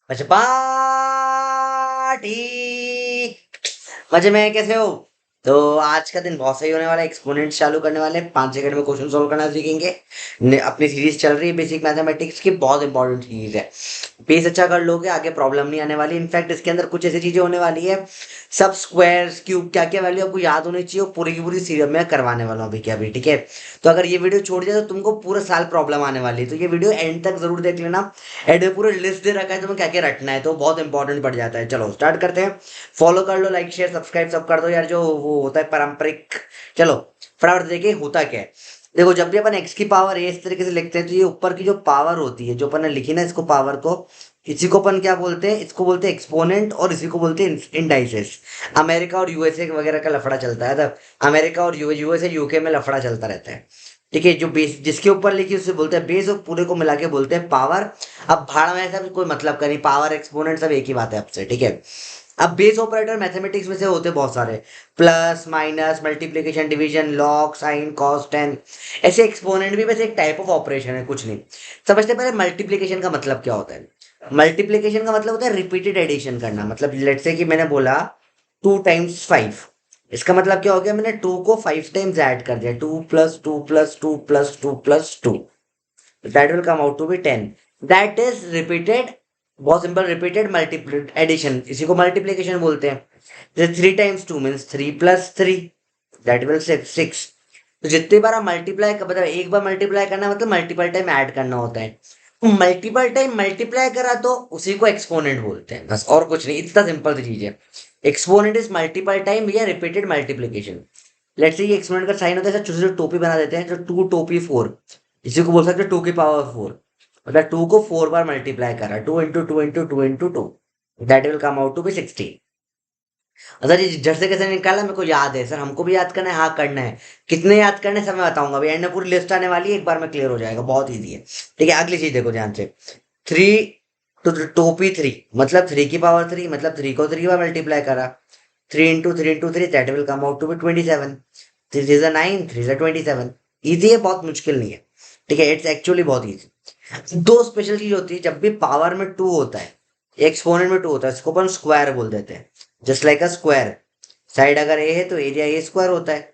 अच्छा पार्टी मजे में कैसे हो। तो आज का दिन बहुत सही होने वाला है। एक्सपोनेंट चालू करने वाले हैं, 5 सेकंड में क्वेश्चन सोल्व करना सीखेंगे। अपनी सीरीज चल रही है बेसिक मैथमेटिक्स की, बहुत इंपॉर्टेंट सीरीज है। बेस अच्छा कर लोगे आगे प्रॉब्लम नहीं आने वाली। इनफैक्ट इसके अंदर कुछ ऐसी चीजें होने वाली है, सब स्क्वायर्स क्यूब क्या क्या वैल्यू आपको याद होनी चाहिए, वो पूरी की पूरी सीरीज में करवाने वाला हूँ अभी क्या अभी, ठीक है। तो अगर ये वीडियो छोड़ दिया तो तुमको पूरा साल प्रॉब्लम आने वाली है, तो ये वीडियो एंड तक जरूर देख लेना। एंड में पूरा लिस्ट दे रखा है तुम्हें क्या क्या रटना है, तो बहुत इंपॉर्टेंट पड़ जाता है। चलो स्टार्ट करते हैं। फॉलो कर लो, लाइक शेयर सब्सक्राइब सब कर दो यार, जो वो होता है पारंपरिक। चलो फटाफट देखिए होता क्या है। देखो जब भी अपन एक्स की पावर ए इस तरीके से लिखते हैं, तो ये ऊपर की जो पावर होती है, जो अपन ने लिखी ना इसको पावर को, इसी को अपन क्या बोलते हैं, इसको बोलते हैं एक्सपोनेंट, और इसी को बोलते हैं इंडाइसेस। अमेरिका और यूएसए वगैरह का लफड़ा चलता है, तब अमेरिका और यूएसए यूके में लफड़ा चलता रहता है। ठीक है, जो बेस जिसके ऊपर लिखी उसे बोलते हैं बेस, और पूरे को मिला के बोलते हैं पावर। अब भाड़ में सब कोई मतलब का नहीं, पावर एक्सपोनेंट सब एक ही बात है आपसे, ठीक है। अब बेस ऑपरेटर मैथमेटिक्स में से होते हैं बहुत सारे, plus minus multiplication division log sine cos tan. ऐसे एक्सपोनेंट भी वैसे एक टाइप ऑफ ऑपरेशन है, कुछ नहीं। समझते पहले मल्टीप्लिकेशन का मतलब क्या होता है। मल्टीप्लिकेशन का मतलब होता है रिपीटेड एडिशन करना। मतलब लेट्स से कि मैंने बोला 2 टाइम्स 5, इसका मतलब क्या हो गया, मैंने 2 को 5 टाइम्स ऐड कर दिया, 2 + 2 + 2 + 2 + 2, that will come out to be 10। That is repeated, बहुत सिंपल, रिपीटेड मल्टीप्ल एडिशन, इसी को मल्टीप्लिकेशन बोलते हैं। जैसे 3 टाइम्स 2 मीन्स 3 + 3, दैट विल 6। तो जितनी बार आप मल्टीप्लाई कर, मतलब एक बार मल्टीप्लाई करना मतलब मल्टीपल टाइम ऐड करना होता है। मल्टीपल टाइम मल्टीप्लाई करा तो उसी को एक्सपोनेंट बोलते हैं, बस और कुछ नहीं, इतना सिंपल सी चीज है। एक्सपोनेंट इज मल्टीपल टाइम या रिपीटेड मल्टीप्लिकेशन। लेट्स से ये एक्सपोनेंट का साइन होता है, छोटे छोटे टोपी बना देते हैं, जो 2 टोपी 4, इसी को बोल सकते हैं 2 की पावर 4। मतलब 2 को 4 बार मल्टीप्लाई करा, 2 × 2 × 2 × 2, that will come out to be 16। Sir ये झट से कैसे निकाला, मेरे को याद है सर, हमको भी याद करना है, हाँ करना है। कितने याद करने हैं, सब मैं बताऊंगा अभी एंड में, पूरी लिस्ट आने वाली है, एक बार में क्लियर हो जाएगा, बहुत ईजी है। ठीक है, अगली चीज देखो ध्यान से। 3 टू 2 P 3, मतलब 3 की पावर 3, मतलब 3 को 3 बार मल्टीप्लाई करा। 3 × 3 × 3, that will come out to be 27। 3 3 9, 3 27। Easy है, बहुत मुश्किल नहीं है। ठीक है, इट्स एक्चुअली बहुत ईजी। दो स्पेशल चीज होती है, जब भी पावर में 2 होता है, एक्सपोनेंट में 2 होता है, इसको अपन स्क्वायर बोल देते हैं। Just like a square, side अगर ए है तो एरिया ए स्क्वायर होता है।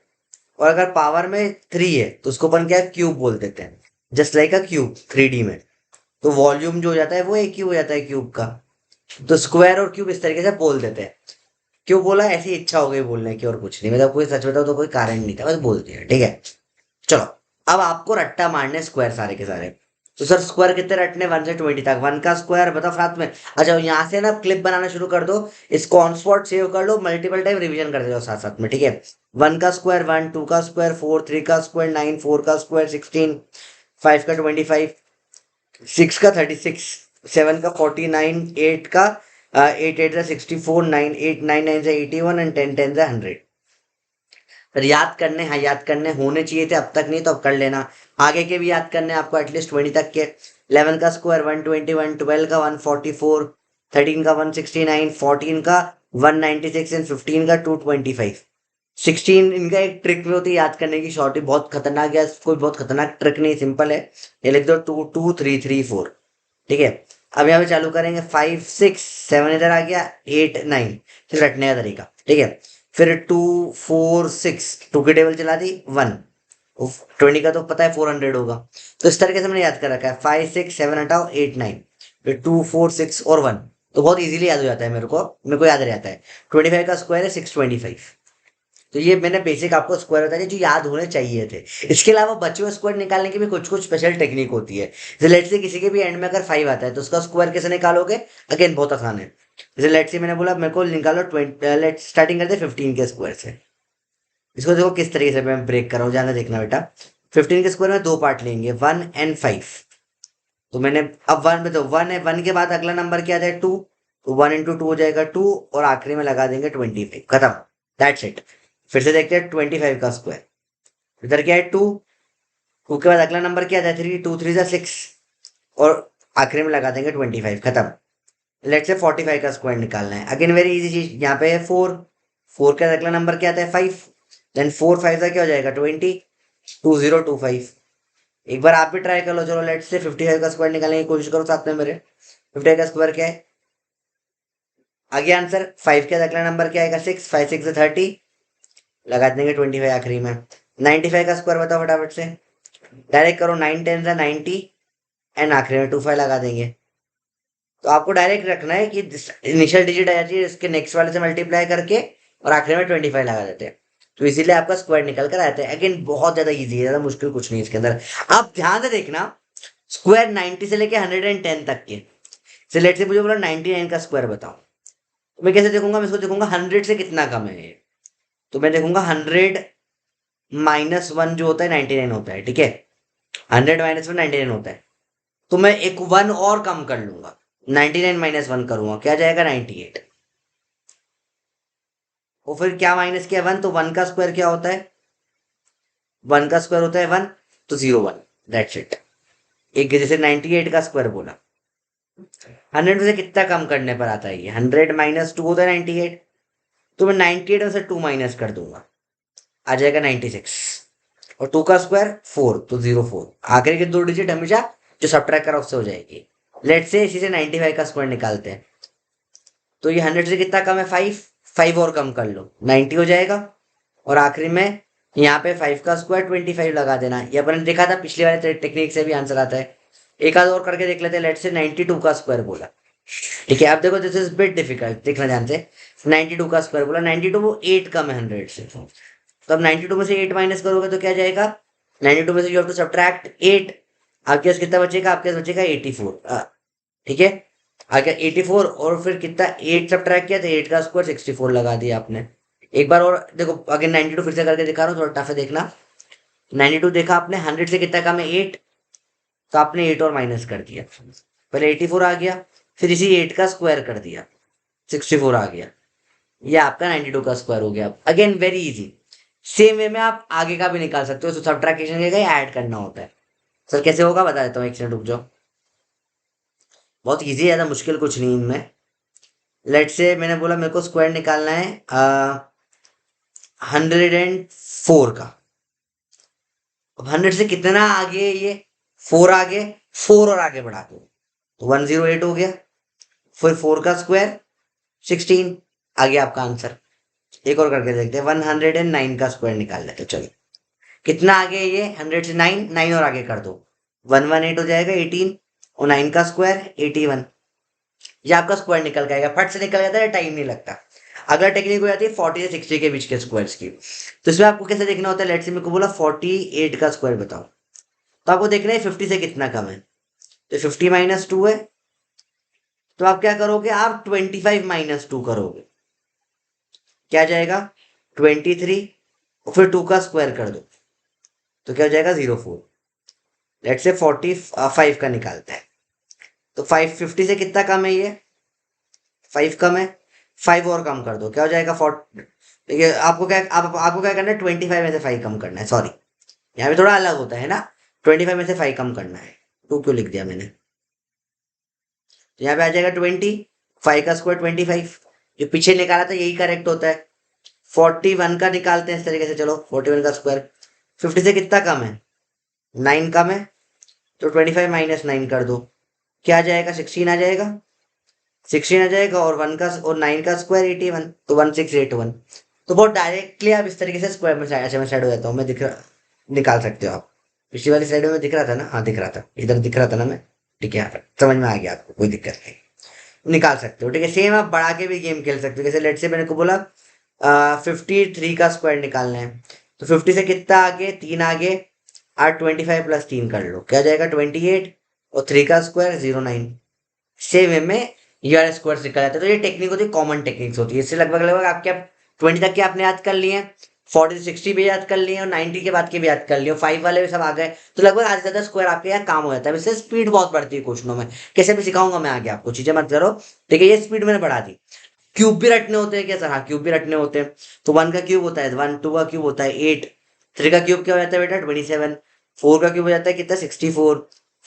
और अगर पावर में 3 है तो उसको अपन क्या क्यूब बोल देते हैं, जस्ट लाइक अ क्यूब 3D में। तो वॉल्यूम जो हो जाता है वो एक ही हो जाता है क्यूब का। तो स्क्वायर और क्यूब इस तरीके से बोल देते हैं। क्यों बोला, ऐसी इच्छा हो गई बोलने की, और कुछ नहीं, मतलब कोई सच बताओ तो कोई कारण नहीं था, बस बोल दिया, ठीक है। चलो अब आपको रट्टा मारने स्क्वायर सारे के सारे। तो सर स्क्वायर कितने रटने, 1 से 20 तक, 1 का स्क्वायर बताओ साथ में। अच्छा यहाँ से ना क्लिप बनाना शुरू कर दो, इसको ऑन स्पॉट सेव कर लो, मल्टीपल टाइम रिवीजन करते जाओ साथ साथ में, ठीक है। 1 का स्क्वायर 1, 2 का स्क्वायर 4, 3 का स्क्वायर 9, 4 का स्क्वायर 16, 5 का 25, 6 का 36, 7 का 49, 8 8 जा 64, 9 8 9 9 जा 81, एंड 10 10 जा 100। सर याद करने, हाँ याद करने होने चाहिए थे अब तक, नहीं तो अब कर लेना। आगे के भी याद करने आपको, एटलीस्ट 20 तक के। 11 का स्क्वायर 121, 12 का 144, 13 का 169, 14 का 196, एंड 15 का 225। 16 इनका एक ट्रिक भी होती है याद करने की, शॉर्ट, बहुत खतरनाक है, कोई बहुत खतरनाक ट्रिक नहीं, सिंपल है। ये लिख दो 2 2 3 3 4, ठीक है। अब यहाँ पे चालू करेंगे, 5 6 7 इधर आ गया, 8 9, फिर रटने का तरीका, ठीक है। फिर 2 4 6, 2 की टेबल चला दी 1, 20 का तो पता है 400 होगा। तो इस तरीके से मैंने याद कर रखा है, 5 6 7 हटाओ 8 9, फिर 2 4 6 और 1। तो बहुत इजीली याद हो जाता है, मेरे को याद रह जाता है। 25 का स्क्वायर है 625। तो ये मैंने बेसिक आपको स्क्वायर बता दिया जो याद होने चाहिए थे। इसके अलावा बचे हुए स्क्वायर निकालने की भी कुछ कुछ स्पेशल टेक्निक होती है। जैसे लेट से किसी के भी एंड में अगर 5 आता है तो उसका स्क्वायर कैसे निकालोगे, अगेन बहुत आसान है। जैसे लेट से मैंने बोला मेरे को निकालो 20, लेट स्टार्टिंग करते 15 के स्क्वायर से। इसको देखो किस तरीके से मैं ब्रेक कर रहा हूँ, जाना देखना बेटा। 15 के स्क्वायर में 2 पार्ट लेंगे, 1 और 5। तो मैंने, अब 1 में तो 1 है, 1 के बाद अगला नंबर क्या आता है 2, तो 1 × 2 हो जाएगा 2, और आखिरी में लगा देंगे 25, खत्म, दैट्स इट। फिर से देखते हैं 25 का स्क्वायर, इधर क्या है 2, 2 के बाद अगला नंबर क्या आता है 3, 2 3 जा 6, और आखिरी में लगा देंगे 25, खत्म। लेट से 45 का स्क्वायर निकालना है, अगेन वेरी इजी चीज, यहाँ पे है 4, 4 के बाद अगला नंबर क्या आता है 5, देन 4 5 का क्या हो जाएगा 20, 2025। एक बार आप भी ट्राई कर लो, चलो लेट से 55 का स्क्वायर निकालने की कोशिश करो साथ में मेरे। 55 का स्क्वायर क्या है, आगे आंसर 5 के बाद अगला नंबर क्या आएगा 6, 5 6 30, लगा देंगे 25 आखिरी में। 95 का स्क्वायर बताओ फटाफट से, डायरेक्ट करो, 9 10 90 एंड आखिरी में 25 लगा देंगे। तो आपको डायरेक्ट रखना है कि इनिशियल डिजिट आ जाती है इसके नेक्स्ट वाले से मल्टीप्लाई करके और आखिरी में 25 लगा देते हैं, तो इसीलिए आपका स्क्वायर निकल कर आता है। अगेन बहुत ज्यादा इजी है, ज्यादा मुश्किल कुछ नहीं है इसके अंदर। आप ध्यान से देखना, स्क्वायर 90 से लेके 110 तक के, से लेट से मुझे बोला 99 का स्क्वायर बताओ, तो मैं कैसे देखूंगा, मैं इसको देखूंगा 100 से कितना कम है ये, तो मैं देखूंगा 100 माइनस वन जो होता है 99 होता है, ठीक है। 100 माइनस वन 99 होता है, तो मैं एक वन और कम कर लूंगा, 99 माइनस वन करूंगा, क्या जाएगा 98। और फिर क्या माइनस किया, वन, तो वन का स्क्वायर क्या होता है, वन का स्क्वायर होता है वन, तो 01, दैट्स इट। एक जैसे 98 का स्क्वायर बोला, 100 में से कितना कम करने पर आता है ये, 100 माइनस टू होता है 98, तो मैं 98 में से 2 माइनस कर दूंगा, आ जाएगा 96। और 2 का स्क्वायर 4, तो 04, आखिरी के दो डिजिट हमेशा जो सब्ट्रैक्ट करा उससे हो जाएगी। लेट से इसी से 95 का स्क्वायर निकालते हैं, तो ये 100 से कितना कम है 5, 5 और कम कर लो 90 हो जाएगा। और आखिरी में यहाँ पे 5 का स्क्वायर 25 लगा देना, ये अपन ने देखा था पिछले वाले टेक्निक से भी आंसर आता है। एक आध और करके देख लेते हैं, लेट से 92 का स्क्वायर बोला, ठीक है। आप देखो दिस इज बिट डिफिकल्ट, देखना ध्यान से, 92 का स्क्वायर बोला, 92 वो 8 कम है 100 से, तो अब 92 में से 8 माइनस करोगे तो क्या जाएगा, 92 में से यू हैव टू सब्ट्रैक्ट 8, आपके पास कितना बचेगा, आपके पास बचेगा 84, ठीक है। आगे 84 और फिर कितना 8 सब्ट्रैक्ट किया तो 8 का स्क्वायर 64 लगा दिया आपने। एक बार और देखो, अगर 92 फिर से करके दिखा रहा हूँ, थोड़ा टफ है देखना। 92 देखा आपने, 100 से कितना कम है 8, तो आपने 8 और माइनस कर दिया, पहले 84 आ गया, फिर इसी 8 का स्क्वायर कर दिया 64 आ गया, ये आपका 92 का स्क्वायर हो गया। Again very easy, same way में आप आगे का भी निकाल सकते हो, तो सब्ट्रैक्शन का ऐड करना होता है। सर कैसे होगा बता देता हूँ, एक सेकंड रुक जाओ, बहुत इजी है, ज़्यादा मुश्किल कुछ नहीं इनमें। लेट से मैंने बोला मेरे को स्क्वायर निकालना है 104 का, अब 100 से कितना आगे ये 4 आगे, 4 और आगे बढ़ा दो तो 108 हो गया, फिर 4 का स्क्वायर 16 आ गया आपका आंसर। एक और करके देखते हैं, 109 का स्क्वायर निकाल लेते हैं, चलो कितना आगे है ये 100 से 9, 9 और आगे कर दो 118 हो जाएगा 18, और 9 का स्क्वायर 81, ये आपका स्क्वायर निकल के आएगा, फट से निकल जाता है, टाइम नहीं लगता। अगला टेक्निक हो जाती है 40 से 60 के बीच के स्क्वायर्स की, तो इसमें आपको कैसे देखना होता है, लेट्स से मेरे को बोला 48 का स्क्वायर बताओ, तो आपको देखना है 50 से कितना कम है, तो 50 माइनस टू है, तो आप क्या करोगे, आप 25 माइनस टू करोगे, क्या जाएगा 23, और फिर 2 का स्क्वायर कर दो तो क्या हो जाएगा 04। लेट्स से 45 का निकालते हैं, तो 550 से कितना कम है ये 5 कम है, 5 और कम कर दो क्या हो जाएगा 40। देखिए आपको क्या करना है, 25 में से 5 कम करना है, सॉरी यहाँ पे थोड़ा अलग होता है ना, 25 में से 5 कम करना है, 2 क्यों लिख दिया मैंने, तो यहाँ पे आ जाएगा 20, 5 का स्क्वायर 25, जो पीछे निकाला था यही करेक्ट होता है। 41 का निकालते हैं इस तरीके से, चलो 41 का स्क्वायर 50 से कितना कम है 9 कम है, तो 25 माइनस 9 कर दो, क्या आ जाएगा 16 आ जाएगा, 16 आ जाएगा, और 1 का और 9 का स्क्वायर 81, तो 1681। तो बहुत डायरेक्टली आप इस तरीके से स्क्वायर में ऐसे में साइड हो जाता हूँ मैं, दिख रहा, निकाल सकते हो आप। पिछली वाली साइड में दिख रहा था ना, हाँ दिख रहा था, इधर दिख रहा था ना मैं, ठीक है समझ में आ गया आपको, कोई दिक्कत नहीं, निकाल सकते हो, ठीक है। सेम आप बढ़ा के भी गेम खेल सकते हो, जैसे लेट से मैंने को बोला 53 का स्क्वायर निकालना है, तो 50 से कितना आगे 3 आगे, 25 प्लस 3 कर लो क्या जाएगा 28, और 3 का स्क्वायर 09, सेम वे में ईआर स्क्वायर निकल जाता है। तो ये टेक्निक होती है, कॉमन टेक्निक्स होती है, इससे लगभग लगभग आपके 20 तक के आपने याद कर लिए, 40 60 भी याद कर लिए, और 90 के बाद के भी याद कर लिए, 5 वाले भी सब आ गए, तो लगभग आधे से ज्यादा स्क्वायर आपके यहाँ काम हो जाता है। वैसे स्पीड बहुत बढ़ती है क्वेश्चनों में, कैसे भी सिखाऊंगा मैं आगे आपको, चीजें मत करो, ठीक है। ये स्पीड मैंने बढ़ा दी। क्यूब भी रटने होते हैं क्या सर, हाँ क्यूब भी रटने होते हैं, तो 1 का क्यूब होता है 1, 2 का क्यूब होता है 8, 3 का क्यूब क्या हो जाता है बेटा 27, 4 का क्यूब हो जाता है कितना 64,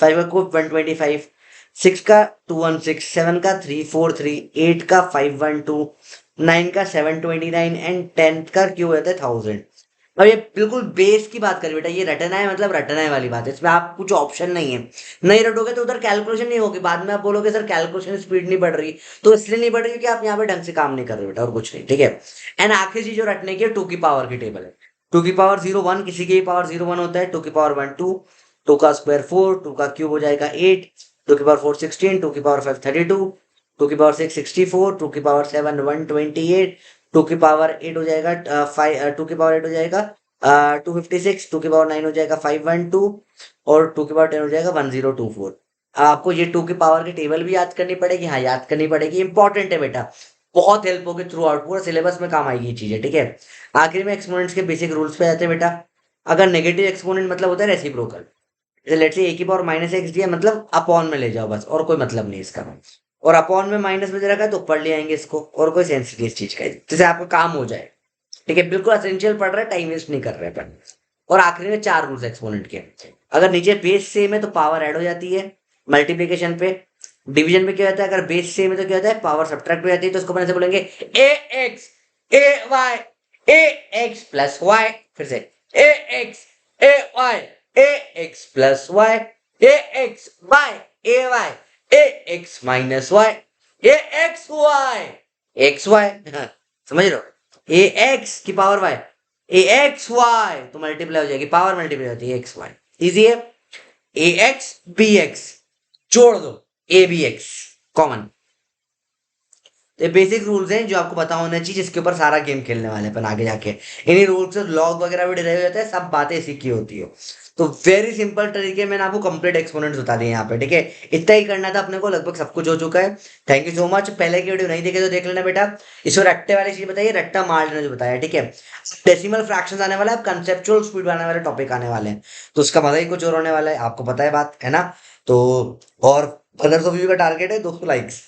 5 का क्यूब 125, 6 का 216, 7 का 343, 8 का 512, 9 का 729 एंड 10 का क्यूब हो जाता है 1000। और ये बिल्कुल बेस की बात करें बेटा, ये रटना है मतलब रटना है वाली बात है, इसमें आप कुछ ऑप्शन नहीं है। नहीं रटोगे तो उधर कैलकुलेशन नहीं होगी, बाद में आप बोलोगे सर कैलकुलेशन स्पीड नहीं बढ़ रही, तो इसलिए नहीं बढ़ रही कि आप यहाँ पे ढंग से काम नहीं कर रहे बेटा, और कुछ नहीं, ठीक है। एंड आखिरी चीज जो रटने की है, टू की पावर की टेबल है। टू की पावर जीरो वन, किसी की पावर जीरो वन होता है, टू की पावर वन टू, टू का स्क्वायर फोर, टू का क्यूब हो जाएगा एट, टू की पावर फोर सिक्सटीन, टू की power five thirty two, two की power six sixty four, two की power seven one twenty eight, two की पावर एट हो जाएगा फाइव, टू की पावर एट हो जाएगा 256, टू की पावर नाइन हो जाएगा 512, और टू की पावर टेन हो जाएगा 1024। आपको ये टू की पावर की टेबल भी याद करनी पड़ेगी, हाँ याद करनी पड़ेगी, इंपॉर्टेंट है बेटा, बहुत हेल्प होगी थ्रू आउट, पूरा सिलेबस में काम आएगी ये चीजें, ठीक है। आखिर में एक्सपोनेंट्स के बेसिक रूल्स पे आते हैं बेटा। अगर नेगेटिव एक्सपोनेंट मतलब होता है रेसिप्रोकल, जैसे लेट्स से ए की पावर माइनस एक्स दिया, मतलब अपॉन में ले जाओ बस, और कोई मतलब नहीं इसका। और अपॉन में माइनस में दे रखा है तो ऊपर ले आएंगे इसको, और कोई सेंस नहीं इस चीज का, जैसे आपका काम हो जाए, ठीक है। बिल्कुल असेंशियल पढ़ रहे हैं, टाइम वेस्ट नहीं कर रहे अपन। और आखिरी में चार रूल्स एक्सपोनेंट के। अगर नीचे बेस सेम है तो पावर ऐड हो जाती है मल्टीप्लिकेशन पे। डिवीजन में क्या होता है, अगर बेस सेम है तो क्या होता है, पावर सब्ट्रैक्ट हो जाती है, तो उसको अपन ऐसे बोलेंगे ए एक्स ए वाई ए एक्स प्लस वाई, फिर से ए एक्स ए वाई ए एक्स प्लस वाई ए एक्स वाई ए वाई ए एक्स माइनस वाई ए एक्स वाई समझ रहे हो। ए एक्स की पावर वाई, ए एक्स वाई तो मल्टीप्लाई हो जाएगी, पावर मल्टीप्लाई होती है एक्स वाई, इजी है। ए एक्स बी एक्स जोड़ दो, ए बी एक्स कॉमन। तो ये बेसिक रूल्स हैं जो आपको पता होना चाहिए, जिसके ऊपर सारा गेम खेलने वाले हैं अपन आगे जाके। इन्हीं रूल्स से लॉग वगैरह भी डिराइव हो जाता है, सब बातें इसी की होती है। तो वेरी सिंपल तरीके मैंने आपको कंप्लीट एक्सपोनेंट्स बता दिए यहाँ पे, ठीक है। इतना ही करना था अपने को, लगभग सब कुछ हो चुका है। Thank you so much. पहले की वीडियो नहीं देखे तो देख लेना बेटा। इसको रट्टे वाली चीज बताइए, रट्टा मार लेना जो बताया, ठीक है। डेसिमल फ्रैक्शंस आने वाला है, कंसेप्चुअल स्पीड बनाने वाले टॉपिक आने वाले हैं, तो उसका मजा ही कुछ और होने वाला है, आपको पता है बात है ना। तो और 1500 व्यू का टारगेट है, 200 लाइक्स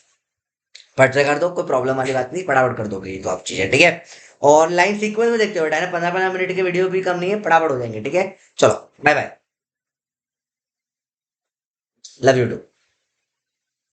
फट से कर दो, कोई प्रॉब्लम वाली बात नहीं, फटाफट कर दोगे ये तो आप चीजें, ठीक है। और लाइन सीक्वेंस में देखते हो बेटा, 15-15 मिनट के वीडियो भी कम नहीं है, फटाफट हो जाएंगे, ठीक है। चलो bye bye, love you to.